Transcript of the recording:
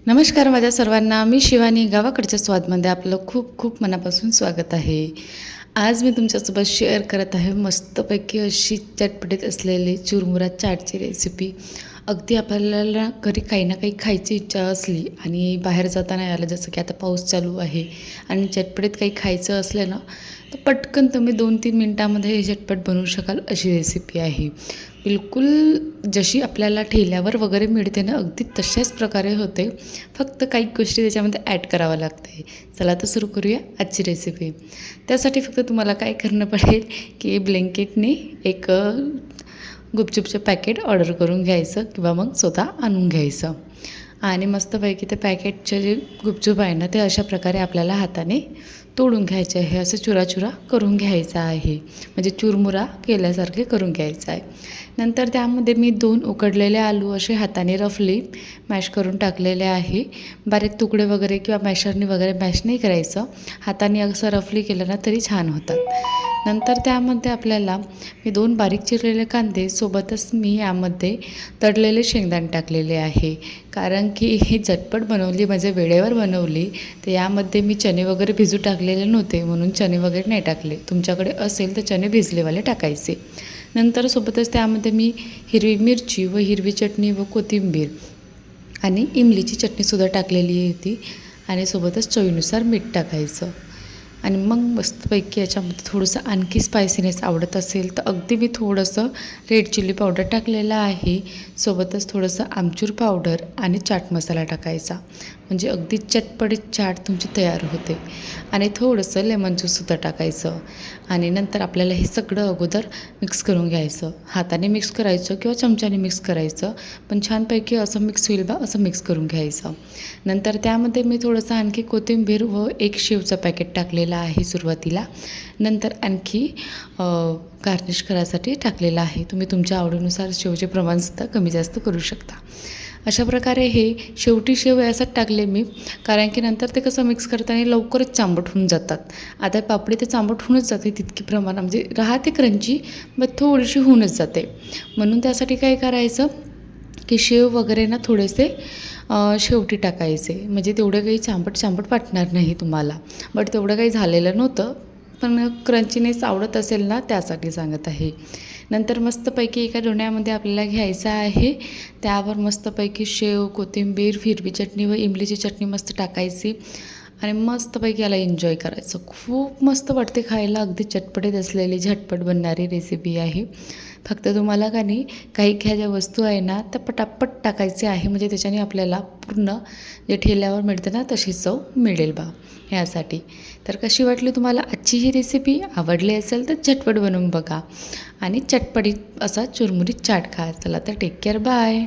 नमस्कार माझ्या सर्वांना. मी शिवानी. गावाकडच्या स्वादमध्ये आपलं खूप खूप मनापासून स्वागत आहे. आज मी तुमच्यासोबत शेअर करत आहे मस्तपैकी अशी चटपटीत असलेली चुरमुरा चाटची रेसिपी. अगदी आपल्याला घरी काही ना काही खायची इच्छा असली आणि बाहेर जाता नाही आलं, जसं की आता पाऊस चालू आहे आणि चटपटीत काही खायचं असलं ना, तर पटकन तुम्ही 2-3 मिनटामध्ये हे झटपट बनवू शकाल अशी रेसिपी आहे. बिलकुल जशी आपल्याला ठेल्यावर वगैरे मिळते ना, अगदी तशाच प्रकारे होते. फक्त काही गोष्टी त्याच्यामध्ये ॲड करावं लागते. चला तर सुरू करूया आजची रेसिपी. त्यासाठी फक्त तुम्हाला काय करणं पडेल की ब्लँकेटने एक गुपचूपचं पॅकेट ऑर्डर करून घ्यायचं किंवा मग स्वतः आणून घ्यायचं आणि मस्तपैकी ते पॅकेटचे जे गुपचूप आहे ना, ते अशा प्रकारे आपल्याला हाताने तोडून घ्यायचे आहे. असं चुराचुरा करून घ्यायचा आहे, म्हणजे चुरमुरा केल्यासारखे करून घ्यायचं आहे. नंतर त्यामध्ये मी 2 उकडलेले आलू असे हाताने रफली मॅश करून टाकलेले आहे. बारीक तुकडे वगैरे किंवा मॅशरने वगैरे मॅश नाही करायचं, हाताने असं रफली केलं ना तरी छान होतात. नंतर त्यामध्ये आपल्याला मी 2 बारीक चिरलेले कांदे, सोबतच मी यामध्ये तळलेले शेंगदाणे टाकलेले आहे. कारण की ही झटपट बनवली, म्हणजे वेळेवर बनवली, तर यामध्ये मी चणे वगैरे भिजू टाकलेले नव्हते, म्हणून चणे वगैरे नाही टाकले. तुमच्याकडे असेल तर चणे भिजलेवाले टाकायचे. नंतर सोबतच त्यामध्ये मी हिरवी मिरची व हिरवी चटणी व कोथिंबीर आणि इमलीची चटणीसुद्धा टाकलेली होती आणि सोबतच चवीनुसार मीठ टाकायचं. आणि मग मस्तपैकी याच्यामध्ये थोडंसं आणखी स्पायसीनेस आवडत असेल तर अगदी मी थोडंसं रेड चिली पावडर टाकलेलं आहे. सोबतच थोडंसं आमचूर पावडर आणि चाट मसाला टाकायचा, म्हणजे अगदी चटपटीत चाट तुमची तयार होते. आणि थोडंसं लेमन ज्यूससुद्धा टाकायचं आणि नंतर आपल्याला हे सगळं अगोदर मिक्स करून घ्यायचं. हाताने मिक्स करायचं किंवा चमच्याने मिक्स करायचं, पण छानपैकी असं मिक्स होईल बा असं मिक्स करून घ्यायचं. नंतर त्यामध्ये मी थोडंसं आणखी कोथिंबीर व एक शेवचं पॅकेट टाकलेलं आहे सुरुवातीला. नंतर आणखी गार्निश करायसाठी टाकलेलं आहे. तुम्ही तुमच्या आवडीनुसार शेवचे प्रमाणसुद्धा कमी जास्त करू शकता. अशा प्रकारे हे शेवटी शेव यासाठी टाकले मी, कारण की नंतर ते कसं मिक्स करताना लवकरच चांबट होऊन जातात. आता पापडी ते चांबट होऊनच जाते तितकी प्रमाण, म्हणजे राहते क्रंची मग थोडीशी होऊनच जाते. म्हणून त्यासाठी काय करायचं की शेव वगैरे ना थोडेसे शेवटी टाकायचे, म्हणजे तेवढं काही चांबट वाटणार नाही तुम्हाला. बट तेवढं काही झालेलं नव्हतं, पण क्रंचीनेस आवडत असेल ना त्यासाठी सांगत आहे. नंतर मस्तपैकी एका डोण्यामध्ये आपल्याला घ्यायचं आहे. त्यावर मस्तपैकी शेव, कोथिंबीर, हिरवी चटणी व इमलीची चटणी मस्त टाकायची आणि मस्तपैकी याला एन्जॉय करायचं. खूप मस्त वाटते खायला. अगदी चटपटीत असलेली झटपट बनणारी रेसिपी आहे. फक्त तुम्हाला का नाही काही ज्या वस्तू आहे ना त्या पटापट टाकायचे आहे, म्हणजे त्याच्याने आपल्याला पूर्ण जे ठेल्यावर मिळते ना तशी चव मिळेल बा, ह्यासाठी. तर कशी वाटली तुम्हाला आजची ही रेसिपी? आवडली असेल तर झटपट बनवून बघा आणि चटपटीत असा चुरमुरीत चाट खा. चला तर टेक केअर, बाय.